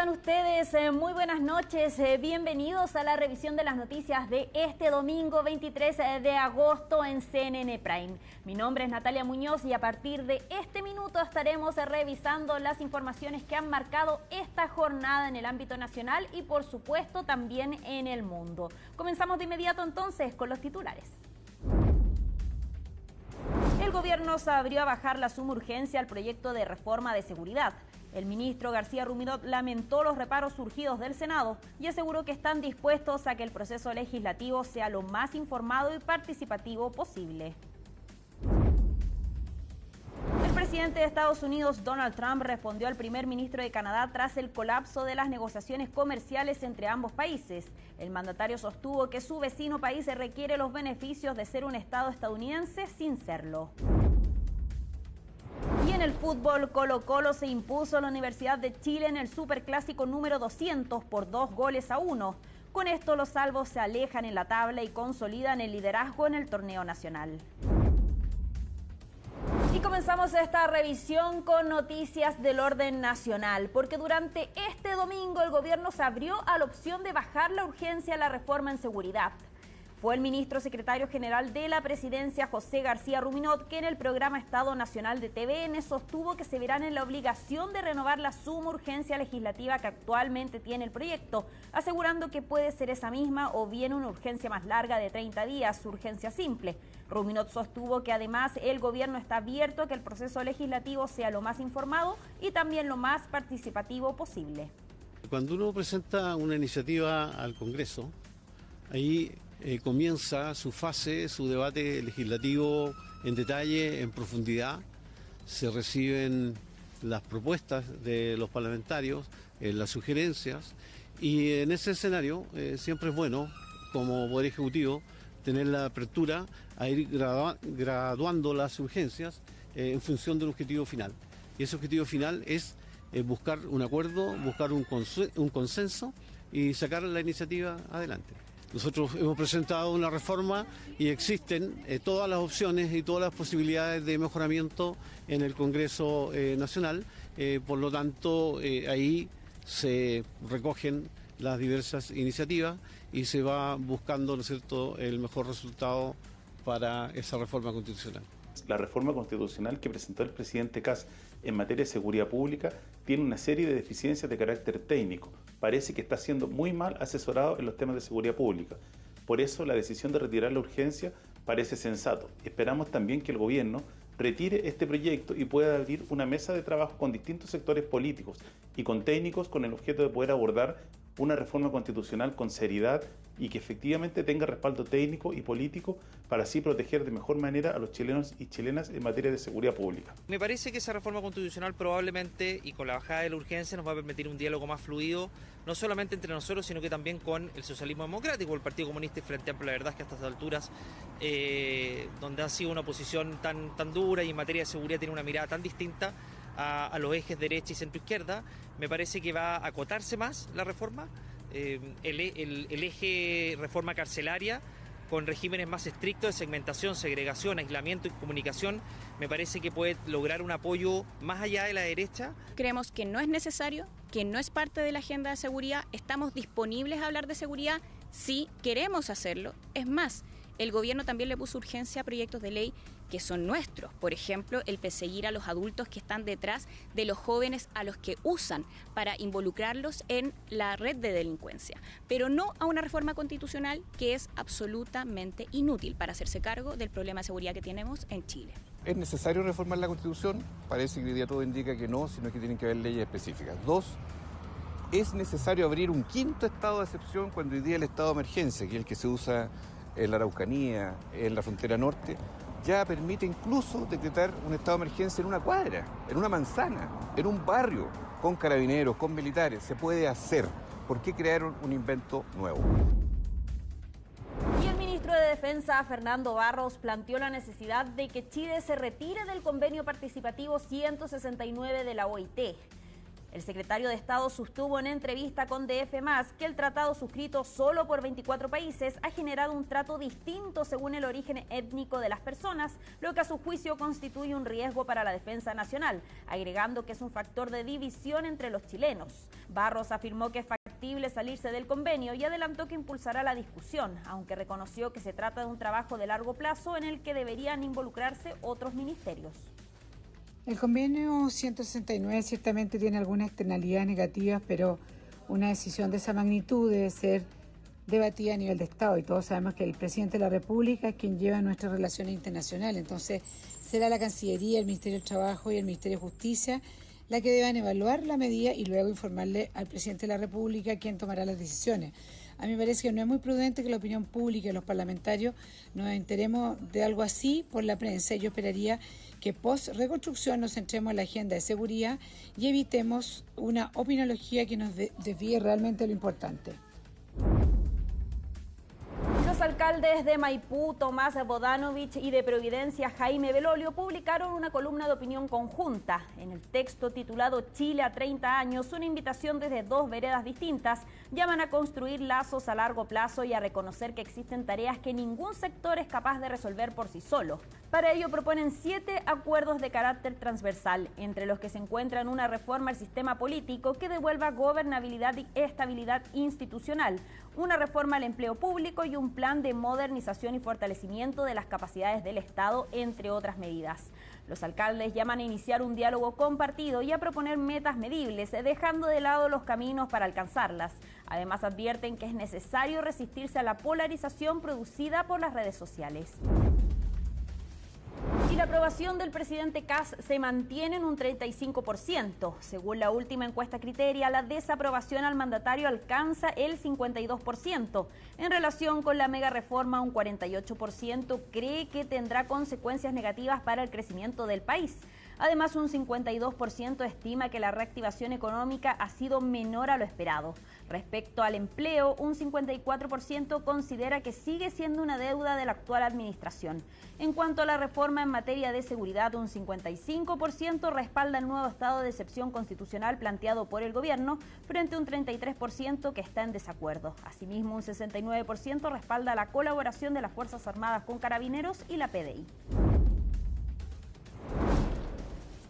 están ustedes? Muy buenas noches, bienvenidos a la revisión de las noticias de este domingo 23 de agosto en CNN Prime. Mi nombre es Natalia Muñoz y a partir de este minuto estaremos revisando las informaciones que han marcado esta jornada en el ámbito nacional y por supuesto también en el mundo. Comenzamos de inmediato entonces con los titulares. El gobierno se abrió a bajar la suma urgencia al proyecto de reforma de seguridad. El ministro García Ruminot lamentó los reparos surgidos del Senado y aseguró que están dispuestos a que el proceso legislativo sea lo más informado y participativo posible. El presidente de Estados Unidos, Donald Trump, respondió al primer ministro de Canadá tras el colapso de las negociaciones comerciales entre ambos países. El mandatario sostuvo que su vecino país requiere los beneficios de ser un Estado estadounidense sin serlo. Y en el fútbol, Colo-Colo se impuso a la Universidad de Chile en el Superclásico número 200 por 2-1. Con esto los salvos se alejan en la tabla y consolidan el liderazgo en el torneo nacional. Y comenzamos esta revisión con noticias del orden nacional, porque durante este domingo el gobierno se abrió a la opción de bajar la urgencia a la reforma en seguridad. Fue el ministro secretario general de la presidencia, José García Ruminot, que en el programa Estado Nacional de TVN sostuvo que se verán en la obligación de renovar la suma urgencia legislativa que actualmente tiene el proyecto, asegurando que puede ser esa misma o bien una urgencia más larga de 30 días, urgencia simple. Ruminot sostuvo que además el gobierno está abierto a que el proceso legislativo sea lo más informado y también lo más participativo posible. Cuando uno presenta una iniciativa al Congreso, ahí comienza su fase, su debate legislativo en detalle, en profundidad. Se reciben las propuestas de los parlamentarios, las sugerencias, y en ese escenario siempre es bueno, como Poder Ejecutivo, tener la apertura a ir graduando las urgencias en función del objetivo final. Y ese objetivo final es buscar un acuerdo, buscar un consenso y sacar la iniciativa adelante. Nosotros hemos presentado una reforma y existen todas las opciones y todas las posibilidades de mejoramiento en el Congreso Nacional. Por lo tanto, ahí se recogen las diversas iniciativas y se va buscando, ¿no es cierto?, el mejor resultado para esa reforma constitucional. La reforma constitucional que presentó el presidente Kast en materia de seguridad pública tiene una serie de deficiencias de carácter técnico. Parece que está siendo muy mal asesorado en los temas de seguridad pública. Por eso la decisión de retirar la urgencia parece sensato. Esperamos también que el gobierno retire este proyecto y pueda abrir una mesa de trabajo con distintos sectores políticos y con técnicos con el objeto de poder abordar una reforma constitucional con seriedad y que efectivamente tenga respaldo técnico y político para así proteger de mejor manera a los chilenos y chilenas en materia de seguridad pública. Me parece que esa reforma constitucional probablemente y con la bajada de la urgencia nos va a permitir un diálogo más fluido, no solamente entre nosotros, sino que también con el socialismo democrático, el Partido Comunista y Frente Amplio. La verdad es que a estas alturas, donde ha sido una oposición tan dura y en materia de seguridad tiene una mirada tan distinta a los ejes derecha y centro-izquierda, me parece que va a acotarse más la reforma, el eje reforma carcelaria con regímenes más estrictos de segmentación, segregación, aislamiento y comunicación, me parece que puede lograr un apoyo más allá de la derecha. Creemos que no es necesario, que no es parte de la agenda de seguridad, estamos disponibles a hablar de seguridad si queremos hacerlo, es más, el gobierno también le puso urgencia a proyectos de ley que son nuestros. Por ejemplo, el perseguir a los adultos que están detrás de los jóvenes a los que usan para involucrarlos en la red de delincuencia. Pero no a una reforma constitucional que es absolutamente inútil para hacerse cargo del problema de seguridad que tenemos en Chile. ¿Es necesario reformar la Constitución? Parece que hoy día todo indica que no, sino que tienen que haber leyes específicas. 2. ¿Es necesario abrir un quinto estado de excepción cuando hoy día el estado de emergencia, que es el que se usa en la Araucanía, en la frontera norte, ya permite incluso decretar un estado de emergencia en una cuadra, en una manzana, en un barrio, con carabineros, con militares? Se puede hacer. ¿Por qué crearon un invento nuevo? Y el ministro de Defensa, Fernando Barros, planteó la necesidad de que Chile se retire del convenio participativo 169 de la OIT. El secretario de Estado sostuvo en entrevista con DF+ que el tratado suscrito solo por 24 países ha generado un trato distinto según el origen étnico de las personas, lo que a su juicio constituye un riesgo para la defensa nacional, agregando que es un factor de división entre los chilenos. Barros afirmó que es factible salirse del convenio y adelantó que impulsará la discusión, aunque reconoció que se trata de un trabajo de largo plazo en el que deberían involucrarse otros ministerios. El convenio 169 ciertamente tiene algunas externalidades negativas, pero una decisión de esa magnitud debe ser debatida a nivel de Estado y todos sabemos que el presidente de la República es quien lleva nuestras relaciones internacionales, entonces será la Cancillería, el Ministerio del Trabajo y el Ministerio de Justicia la que deban evaluar la medida y luego informarle al presidente de la República quien tomará las decisiones. A mí me parece que no es muy prudente que la opinión pública y los parlamentarios nos enteremos de algo así por la prensa. Yo esperaría que post-reconstrucción nos centremos en la agenda de seguridad y evitemos una opinología que nos desvíe realmente lo importante. Los alcaldes de Maipú, Tomás Bodanovich, y de Providencia, Jaime Belolio, publicaron una columna de opinión conjunta. En el texto titulado Chile a 30 años, una invitación desde dos veredas distintas, llaman a construir lazos a largo plazo y a reconocer que existen tareas que ningún sector es capaz de resolver por sí solo. Para ello proponen 7 acuerdos de carácter transversal, entre los que se encuentran una reforma al sistema político que devuelva gobernabilidad y estabilidad institucional, una reforma al empleo público y un plan de modernización y fortalecimiento de las capacidades del Estado, entre otras medidas. Los alcaldes llaman a iniciar un diálogo compartido y a proponer metas medibles, dejando de lado los caminos para alcanzarlas. Además, advierten que es necesario resistirse a la polarización producida por las redes sociales. Y la aprobación del presidente Kast se mantiene en un 35%. Según la última encuesta Criteria, la desaprobación al mandatario alcanza el 52%. En relación con la mega reforma, un 48% cree que tendrá consecuencias negativas para el crecimiento del país. Además, un 52% estima que la reactivación económica ha sido menor a lo esperado. Respecto al empleo, un 54% considera que sigue siendo una deuda de la actual administración. En cuanto a la reforma en materia de seguridad, un 55% respalda el nuevo estado de excepción constitucional planteado por el gobierno, frente a un 33% que está en desacuerdo. Asimismo, un 69% respalda la colaboración de las Fuerzas Armadas con Carabineros y la PDI.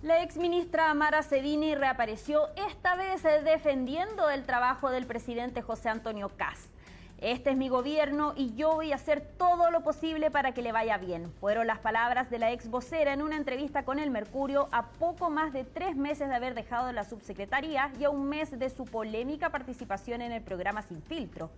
La exministra Mara Cedini reapareció, esta vez defendiendo el trabajo del presidente José Antonio Kast. Este es mi gobierno y yo voy a hacer todo lo posible para que le vaya bien. Fueron las palabras de la ex vocera en una entrevista con El Mercurio a poco más de 3 meses de haber dejado la subsecretaría y a un mes de su polémica participación en el programa Sin Filtro.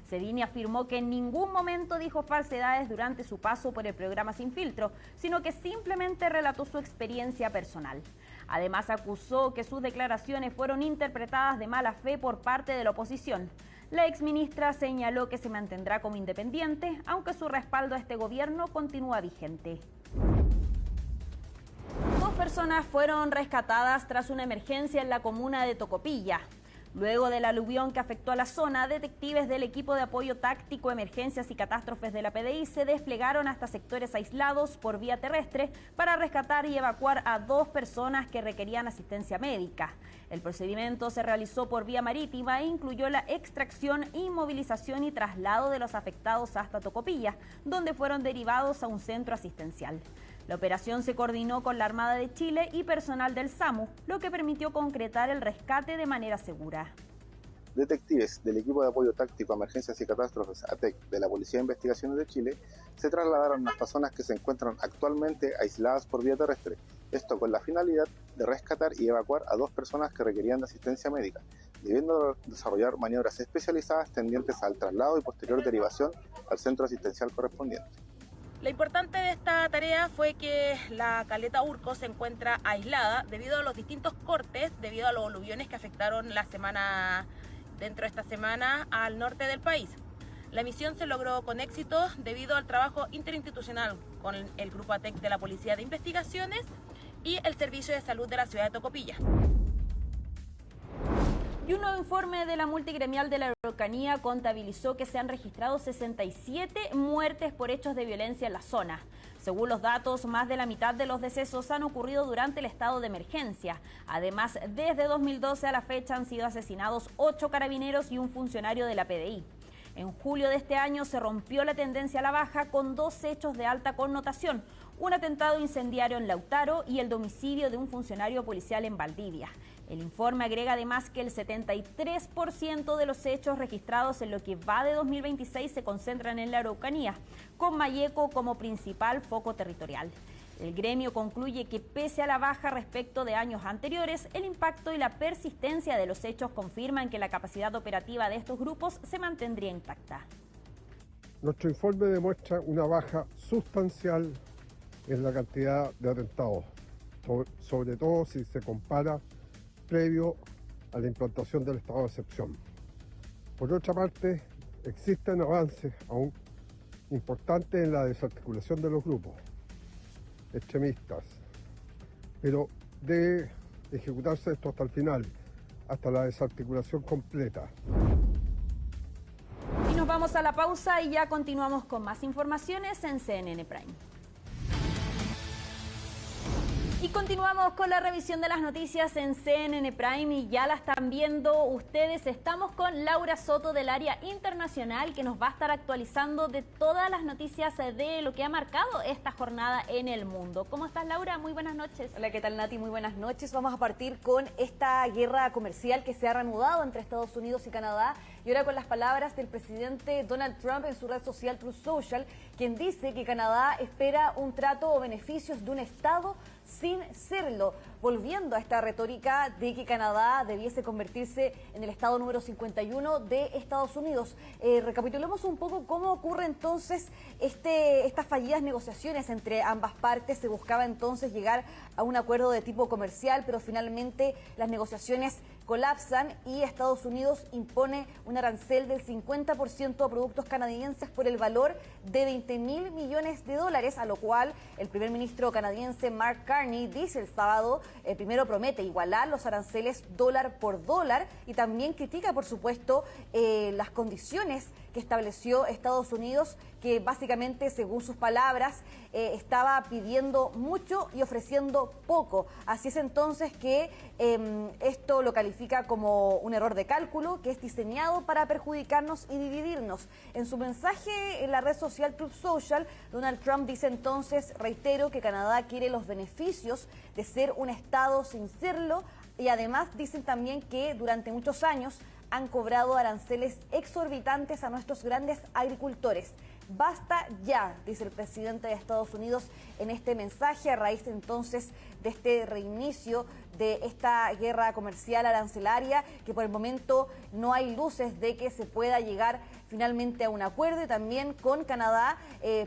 Cedini afirmó que en ningún momento dijo falsedades durante su paso por el programa Sin Filtro, sino que simplemente relató su experiencia personal. Además, acusó que sus declaraciones fueron interpretadas de mala fe por parte de la oposición. La exministra señaló que se mantendrá como independiente, aunque su respaldo a este gobierno continúa vigente. 2 personas fueron rescatadas tras una emergencia en la comuna de Tocopilla. Luego del aluvión que afectó a la zona, detectives del equipo de apoyo táctico, emergencias y catástrofes de la PDI se desplegaron hasta sectores aislados por vía terrestre para rescatar y evacuar a 2 personas que requerían asistencia médica. El procedimiento se realizó por vía marítima e incluyó la extracción, inmovilización y traslado de los afectados hasta Tocopilla, donde fueron derivados a un centro asistencial. La operación se coordinó con la Armada de Chile y personal del SAMU, lo que permitió concretar el rescate de manera segura. Detectives del equipo de apoyo táctico a emergencias y catástrofes ATEC de la Policía de Investigaciones de Chile se trasladaron a las personas que se encuentran actualmente aisladas por vía terrestre, esto con la finalidad de rescatar y evacuar a 2 personas que requerían de asistencia médica, debiendo desarrollar maniobras especializadas tendientes al traslado y posterior derivación al centro asistencial correspondiente. Lo importante de esta tarea fue que la caleta Urco se encuentra aislada debido a los distintos cortes, debido a los aluviones que afectaron dentro de esta semana al norte del país. La misión se logró con éxito debido al trabajo interinstitucional con el Grupo ATEC de la Policía de Investigaciones y el Servicio de Salud de la ciudad de Tocopilla. Y un nuevo informe de la multigremial de la Araucanía contabilizó que se han registrado 67 muertes por hechos de violencia en la zona. Según los datos, más de la mitad de los decesos han ocurrido durante el estado de emergencia. Además, desde 2012 a la fecha han sido asesinados 8 carabineros y un funcionario de la PDI. En julio de este año se rompió la tendencia a la baja con 2 hechos de alta connotación, un atentado incendiario en Lautaro y el domicilio de un funcionario policial en Valdivia. El informe agrega además que el 73% de los hechos registrados en lo que va de 2026 se concentran en la Araucanía, con Malleco como principal foco territorial. El gremio concluye que pese a la baja respecto de años anteriores, el impacto y la persistencia de los hechos confirman que la capacidad operativa de estos grupos se mantendría intacta. Nuestro informe demuestra una baja sustancial en la cantidad de atentados, sobre todo si se compara previo a la implantación del estado de excepción. Por otra parte, existen avances aún importantes en la desarticulación de los grupos extremistas, pero debe ejecutarse esto hasta el final, hasta la desarticulación completa. Y nos vamos a la pausa y ya continuamos con más informaciones en CNN Prime. Y continuamos con la revisión de las noticias en CNN Prime y ya la están viendo ustedes. Estamos con Laura Soto del área internacional que nos va a estar actualizando de todas las noticias de lo que ha marcado esta jornada en el mundo. ¿Cómo estás, Laura? Muy buenas noches. Hola, ¿qué tal, Nati? Muy buenas noches. Vamos a partir con esta guerra comercial que se ha reanudado entre Estados Unidos y Canadá. Y ahora con las palabras del presidente Donald Trump en su red social Truth Social, quien dice que Canadá espera un trato o beneficios de un Estado sin serlo, volviendo a esta retórica de que Canadá debiese convertirse en el estado número 51 de Estados Unidos. Recapitulemos un poco cómo ocurre entonces estas fallidas negociaciones entre ambas partes. Se buscaba entonces llegar a un acuerdo de tipo comercial, pero finalmente las negociaciones colapsan y Estados Unidos impone un arancel del 50% a productos canadienses por el valor de $20.000 millones, a lo cual el primer ministro canadiense Mark Carney dice el sábado, primero promete igualar los aranceles dólar por dólar y también critica, por supuesto, las condiciones que estableció Estados Unidos, que básicamente, según sus palabras, estaba pidiendo mucho y ofreciendo poco. Así es entonces que esto lo califica como un error de cálculo que es diseñado para perjudicarnos y dividirnos. En su mensaje en la red social Truth Social, Donald Trump dice entonces, reitero, que Canadá quiere los beneficios de ser un Estado sin serlo y además dicen también que durante muchos años han cobrado aranceles exorbitantes a nuestros grandes agricultores. Basta ya, dice el presidente de Estados Unidos en este mensaje, a raíz entonces de este reinicio de esta guerra comercial arancelaria, que por el momento no hay luces de que se pueda llegar finalmente a un acuerdo, y también con Canadá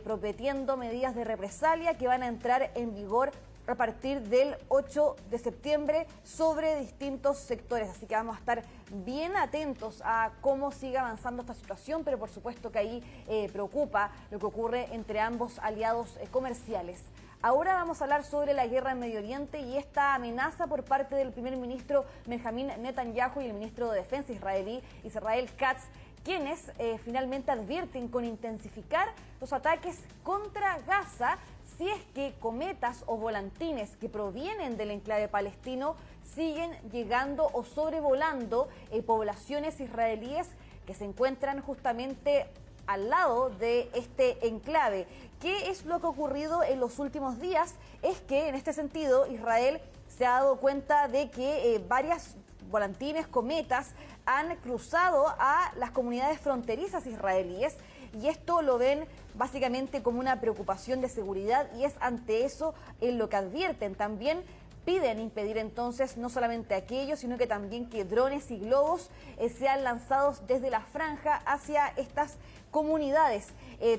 prometiendo medidas de represalia que van a entrar en vigor a partir del 8 de septiembre sobre distintos sectores. Así que vamos a estar bien atentos a cómo sigue avanzando esta situación, pero por supuesto que ahí preocupa lo que ocurre entre ambos aliados comerciales. Ahora vamos a hablar sobre la guerra en Medio Oriente y esta amenaza por parte del primer ministro Benjamin Netanyahu y el ministro de Defensa israelí Israel Katz, quienes finalmente advierten con intensificar los ataques contra Gaza si es que cometas o volantines que provienen del enclave palestino siguen llegando o sobrevolando poblaciones israelíes que se encuentran justamente al lado de este enclave. ¿Qué es lo que ha ocurrido en los últimos días? Es que en este sentido Israel se ha dado cuenta de que varias volantines, cometas, han cruzado a las comunidades fronterizas israelíes y esto lo ven básicamente como una preocupación de seguridad y es ante eso en lo que advierten. También piden impedir entonces no solamente aquello, sino que también que drones y globos sean lanzados desde la franja hacia estas comunidades.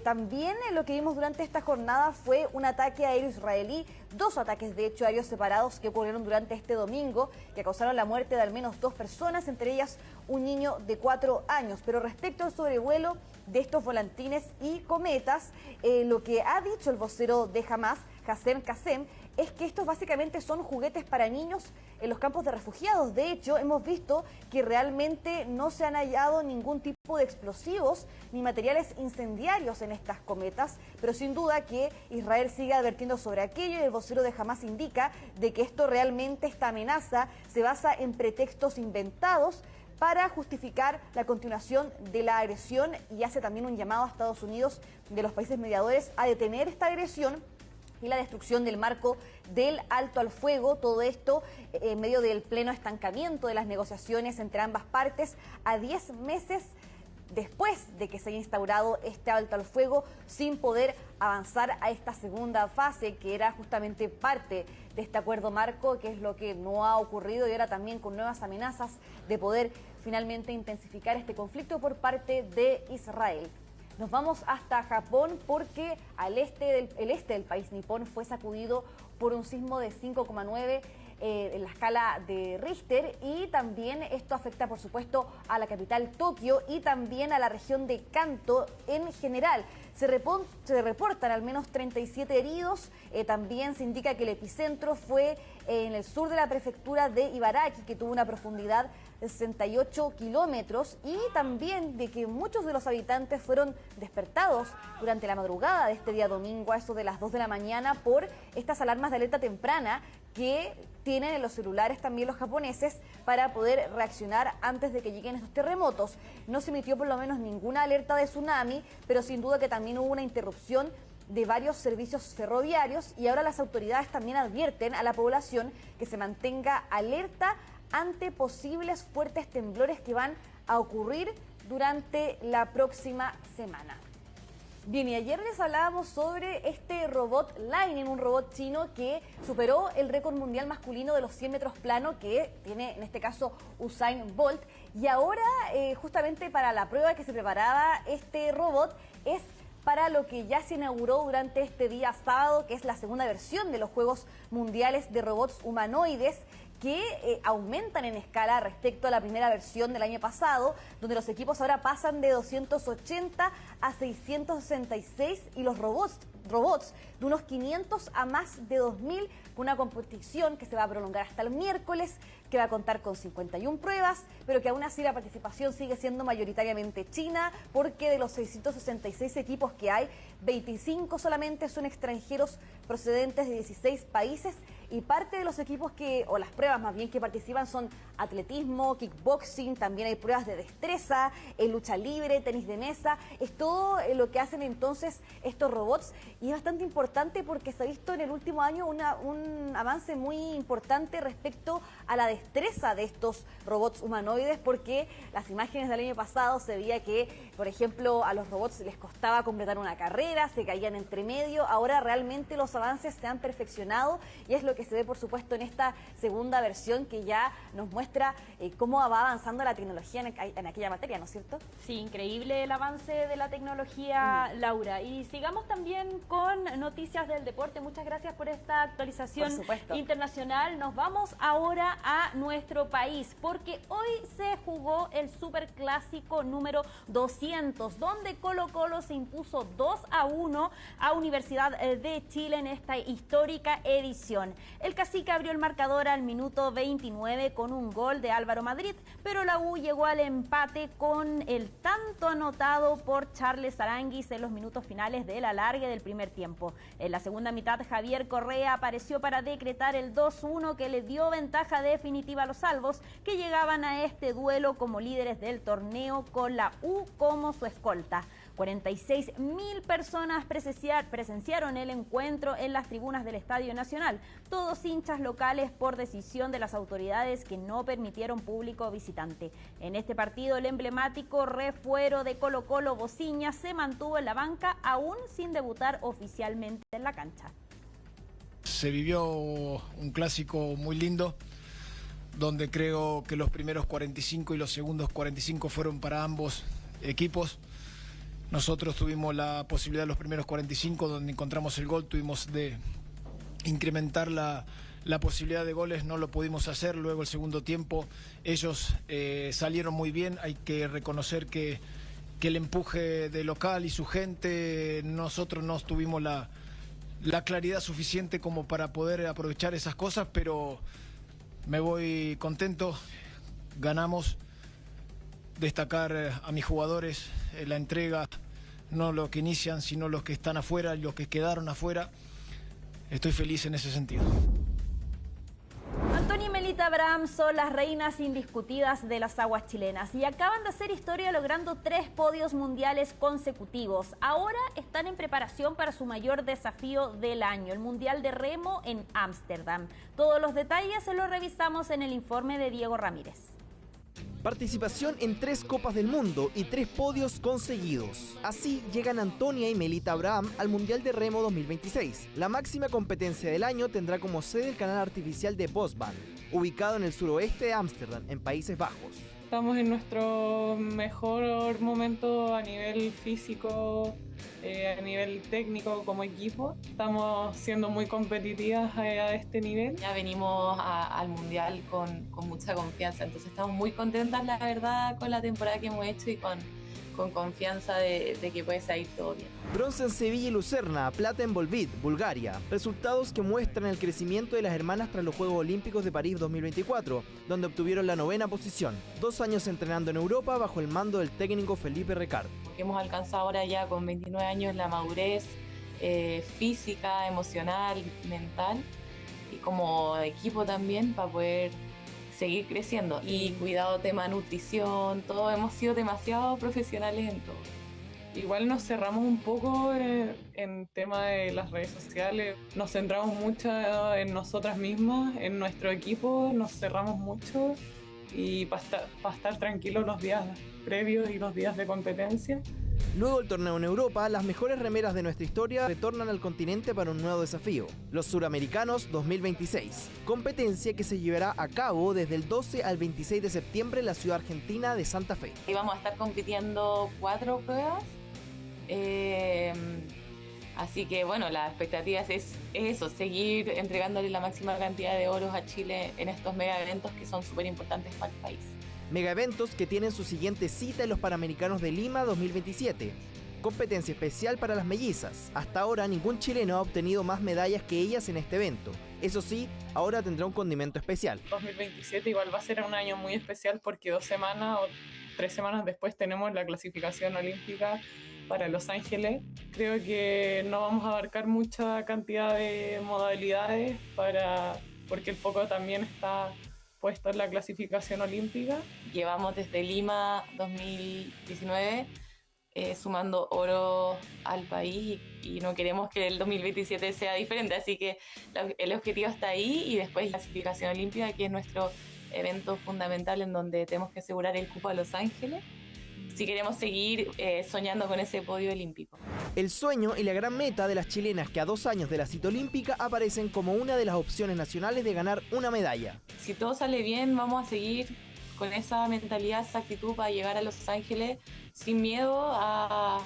También lo que vimos durante esta jornada fue un ataque aéreo israelí, 2 ataques de hecho aéreos separados que ocurrieron durante este domingo, que causaron la muerte de al menos 2 personas, entre ellas un niño de 4 años. Pero respecto al sobrevuelo de estos volantines y cometas, lo que ha dicho el vocero de Hamas, Qassem, es que estos básicamente son juguetes para niños en los campos de refugiados. De hecho, hemos visto que realmente no se han hallado ningún tipo de explosivos ni materiales incendiarios en estas cometas, pero sin duda que Israel sigue advirtiendo sobre aquello y el vocero de Hamás indica de que esto realmente, esta amenaza, se basa en pretextos inventados para justificar la continuación de la agresión y hace también un llamado a Estados Unidos de los países mediadores a detener esta agresión y la destrucción del marco del alto al fuego, todo esto en medio del pleno estancamiento de las negociaciones entre ambas partes a 10 meses después de que se haya instaurado este alto al fuego sin poder avanzar a esta segunda fase que era justamente parte de este acuerdo marco, que es lo que no ha ocurrido y ahora también con nuevas amenazas de poder finalmente intensificar este conflicto por parte de Israel. Nos vamos hasta Japón porque el este del país nipón fue sacudido por un sismo de 5,9 en la escala de Richter y también esto afecta por supuesto a la capital Tokio y también a la región de Kanto en general. Se reportan al menos 37 heridos, también se indica que el epicentro fue en el sur de la prefectura de Ibaraki, que tuvo una profundidad de 68 kilómetros y también de que muchos de los habitantes fueron despertados durante la madrugada de este día domingo a eso de las 2 de la mañana por estas alarmas de alerta temprana que tienen en los celulares también los japoneses para poder reaccionar antes de que lleguen estos terremotos. No se emitió por lo menos ninguna alerta de tsunami, pero sin duda que también hubo una interrupción de varios servicios ferroviarios y ahora las autoridades también advierten a la población que se mantenga alerta ante posibles fuertes temblores que van a ocurrir durante la próxima semana. Bien, y ayer les hablábamos sobre este robot Lightning, un robot chino que superó el récord mundial masculino de los 100 metros plano que tiene en este caso Usain Bolt. Y ahora, justamente para la prueba que se preparaba este robot, es para lo que ya se inauguró durante este día sábado, que es la segunda versión de los Juegos Mundiales de Robots Humanoides, que aumentan en escala respecto a la primera versión del año pasado, donde los equipos ahora pasan de 280 a 666 y los robots de unos 500 a más de 2.000, con una competición que se va a prolongar hasta el miércoles, que va a contar con 51 pruebas, pero que aún así la participación sigue siendo mayoritariamente china, porque de los 666 equipos que hay, 25 solamente son extranjeros procedentes de 16 países, y parte de los equipos o las pruebas más bien que participan son atletismo, kickboxing, también hay pruebas de destreza, lucha libre, tenis de mesa, es todo lo que hacen entonces estos robots, y es bastante importante porque se ha visto en el último año un avance muy importante respecto a la destreza de estos robots humanoides, porque las imágenes del año pasado se veía que, por ejemplo, a los robots les costaba completar una carrera, se caían entre medio, ahora realmente los avances se han perfeccionado y es lo que se ve por supuesto en esta segunda versión que ya nos muestra cómo va avanzando la tecnología en aquella materia, ¿no es cierto? Sí, increíble el avance de la tecnología, Laura. Y sigamos también con noticias del deporte. Muchas gracias por esta actualización internacional. Nos vamos ahora a nuestro país porque hoy se jugó el Superclásico número 200, donde Colo-Colo se impuso 2-1 a Universidad de Chile en esta histórica edición. El Cacique abrió el marcador al minuto 29 con un gol de Álvaro Madrid, pero la U llegó al empate con el tanto anotado por Charles Aranguis en los minutos finales del alargue del primer tiempo. En la segunda mitad, Javier Correa apareció para decretar el 2-1 que le dio ventaja definitiva a los albos, que llegaban a este duelo como líderes del torneo con la U como su escolta. 46.000 personas presenciaron el encuentro en las tribunas del Estadio Nacional, todos hinchas locales por decisión de las autoridades que no permitieron público visitante. En este partido, el emblemático refuero de Colo-Colo, Bociña, se mantuvo en la banca aún sin debutar oficialmente en la cancha. Se vivió un clásico muy lindo, donde creo que los primeros 45 y los segundos 45 fueron para ambos equipos. Nosotros tuvimos la posibilidad de los primeros 45, donde encontramos el gol, tuvimos de incrementar la posibilidad de goles, no lo pudimos hacer. Luego el segundo tiempo ellos salieron muy bien, hay que reconocer que el empuje de local y su gente, nosotros no tuvimos la claridad suficiente como para poder aprovechar esas cosas, pero me voy contento, ganamos. Destacar a mis jugadores, la entrega, no los que inician, sino los que están afuera, los que quedaron afuera. Estoy feliz en ese sentido. Antonia y Melita Abraham son las reinas indiscutidas de las aguas chilenas y acaban de hacer historia logrando 3 podios mundiales consecutivos. Ahora están en preparación para su mayor desafío del año, el Mundial de Remo en Ámsterdam. Todos los detalles se los revisamos en el informe de Diego Ramírez. Participación en 3 Copas del Mundo y 3 podios conseguidos. Así llegan Antonia y Melita Abraham al Mundial de Remo 2026. La máxima competencia del año tendrá como sede el canal artificial de Bosman, ubicado en el suroeste de Ámsterdam, en Países Bajos. Estamos en nuestro mejor momento a nivel físico, a nivel técnico como equipo. Estamos siendo muy competitivas a este nivel. Ya venimos al Mundial con mucha confianza, entonces estamos muy contentas, la verdad, con la temporada que hemos hecho y con confianza de que puede salir todo bien. Bronce en Sevilla y Lucerna, plata en Volvid, Bulgaria. Resultados que muestran el crecimiento de las hermanas tras los Juegos Olímpicos de París 2024, donde obtuvieron la 9ª posición. 2 años entrenando en Europa bajo el mando del técnico Felipe Recard. Hemos alcanzado ahora ya con 29 años la madurez física, emocional, mental y como equipo también para poder seguir creciendo. Y cuidado, tema nutrición, todo, hemos sido demasiado profesionales en todo. Igual nos cerramos un poco en tema de las redes sociales, nos centramos mucho en nosotras mismas, en nuestro equipo, nos cerramos mucho y para estar tranquilos los días previos y los días de competencia. Luego del torneo en Europa, las mejores remeras de nuestra historia retornan al continente para un nuevo desafío, los Suramericanos 2026, competencia que se llevará a cabo desde el 12 al 26 de septiembre en la ciudad argentina de Santa Fe. Y vamos a estar compitiendo 4 pruebas, así que bueno, las expectativas es eso, seguir entregándole la máxima cantidad de oros a Chile en estos mega eventos que son súper importantes para el país. Mega eventos que tienen su siguiente cita en los Panamericanos de Lima 2027. Competencia especial para las mellizas. Hasta ahora ningún chileno ha obtenido más medallas que ellas en este evento. Eso sí, ahora tendrá un condimento especial. 2027 igual va a ser un año muy especial porque 2 semanas o 3 semanas después tenemos la clasificación olímpica para Los Ángeles. Creo que no vamos a abarcar mucha cantidad de modalidades porque el foco también está puesto en la clasificación olímpica. Llevamos desde Lima 2019 sumando oro al país y no queremos que el 2027 sea diferente, así que el objetivo está ahí y después la clasificación olímpica, que es nuestro evento fundamental en donde tenemos que asegurar el cupo a Los Ángeles si queremos seguir soñando con ese podio olímpico. El sueño y la gran meta de las chilenas que a 2 años de la cita olímpica aparecen como una de las opciones nacionales de ganar una medalla. Si todo sale bien, vamos a seguir con esa mentalidad, esa actitud para llegar a Los Ángeles sin miedo a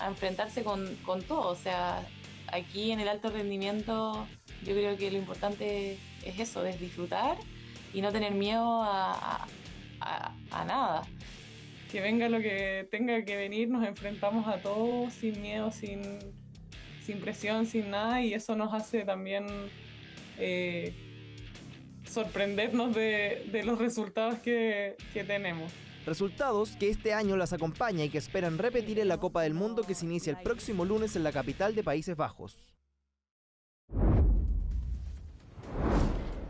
enfrentarse con todo. O sea, aquí en el alto rendimiento yo creo que lo importante es eso, es disfrutar y no tener miedo a nada. Que venga lo que tenga que venir, nos enfrentamos a todo sin miedo, sin presión, sin nada, y eso nos hace también sorprendernos de los resultados que tenemos. Resultados que este año las acompaña y que esperan repetir en la Copa del Mundo que se inicia el próximo lunes en la capital de Países Bajos.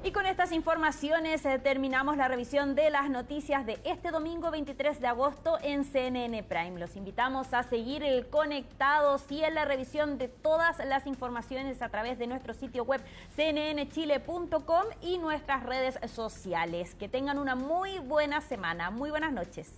Y con estas informaciones terminamos la revisión de las noticias de este domingo 23 de agosto en CNN Prime. Los invitamos a seguir conectados y en la revisión de todas las informaciones a través de nuestro sitio web cnnchile.com y nuestras redes sociales. Que tengan una muy buena semana. Muy buenas noches.